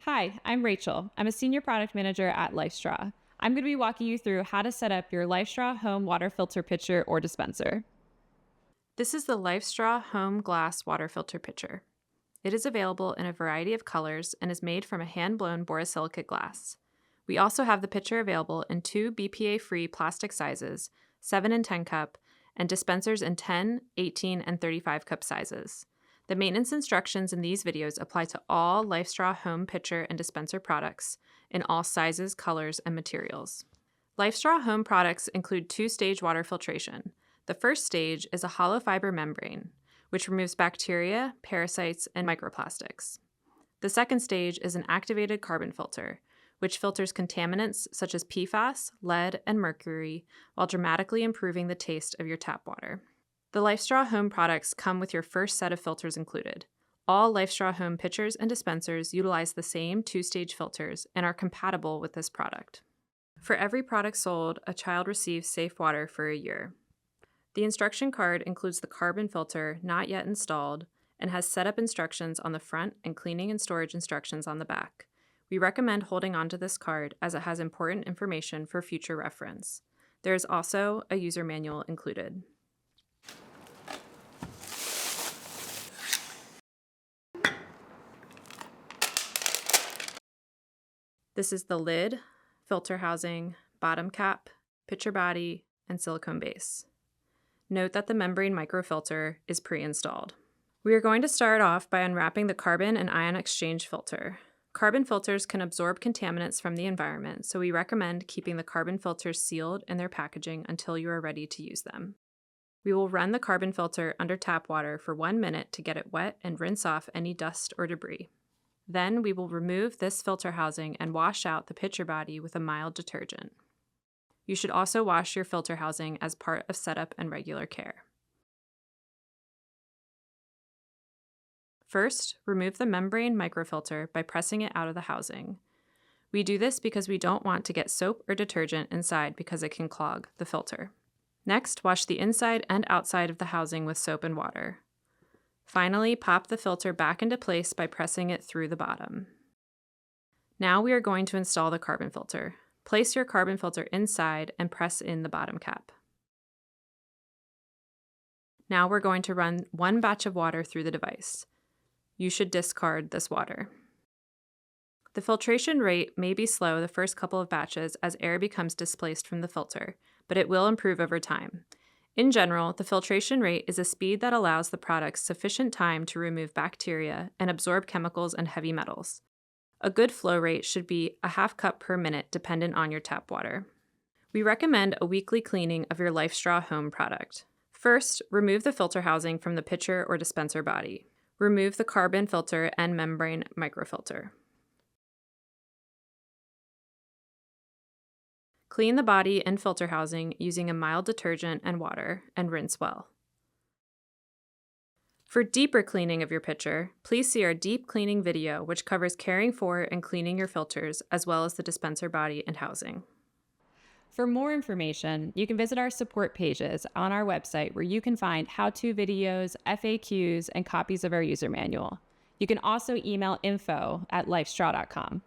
Hi, I'm Rachel. I'm a senior product manager at LifeStraw. I'm going to be walking you through how to set up your LifeStraw Home water filter pitcher or dispenser. This is the LifeStraw Home glass water filter pitcher. It is available in a variety of colors and is made from a hand-blown borosilicate glass. We also have the pitcher available in 2 BPA-free plastic sizes, 7 and 10 cup, and dispensers in 10, 18, and 35 cup sizes. The maintenance instructions in these videos apply to all LifeStraw Home pitcher and dispenser products in all sizes, colors, and materials. LifeStraw Home products include 2-stage water filtration. The first stage is a hollow fiber membrane, which removes bacteria, parasites, and microplastics. The second stage is an activated carbon filter, which filters contaminants such as PFAS, lead, and mercury while dramatically improving the taste of your tap water. The LifeStraw Home products come with your first set of filters included. All LifeStraw Home pitchers and dispensers utilize the same 2-stage filters and are compatible with this product. For every product sold, a child receives safe water for a year. The instruction card includes the carbon filter not yet installed and has setup instructions on the front and cleaning and storage instructions on the back. We recommend holding onto this card as it has important information for future reference. There is also a user manual included. This is the lid, filter housing, bottom cap, pitcher body, and silicone base. Note that the membrane microfilter is pre-installed. We are going to start off by unwrapping the carbon and ion exchange filter. Carbon filters can absorb contaminants from the environment, so we recommend keeping the carbon filters sealed in their packaging until you are ready to use them. We will run the carbon filter under tap water for 1 minute to get it wet and rinse off any dust or debris. Then we will remove this filter housing and wash out the pitcher body with a mild detergent. You should also wash your filter housing as part of setup and regular care. First, remove the membrane microfilter by pressing it out of the housing. We do this because we don't want to get soap or detergent inside because it can clog the filter. Next, wash the inside and outside of the housing with soap and water. Finally, pop the filter back into place by pressing it through the bottom. Now we are going to install the carbon filter. Place your carbon filter inside and press in the bottom cap. Now we're going to run 1 batch of water through the device. You should discard this water. The filtration rate may be slow the first couple of batches as air becomes displaced from the filter, but it will improve over time. In general, the filtration rate is a speed that allows the products sufficient time to remove bacteria and absorb chemicals and heavy metals. A good flow rate should be a ½ cup per minute dependent on your tap water. We recommend a weekly cleaning of your LifeStraw Home product. First, remove the filter housing from the pitcher or dispenser body. Remove the carbon filter and membrane microfilter. Clean the body and filter housing using a mild detergent and water and rinse well. For deeper cleaning of your pitcher, please see our deep cleaning video, which covers caring for and cleaning your filters, as well as the dispenser body and housing. For more information, you can visit our support pages on our website where you can find how-to videos, FAQs, and copies of our user manual. You can also email info@lifestraw.com.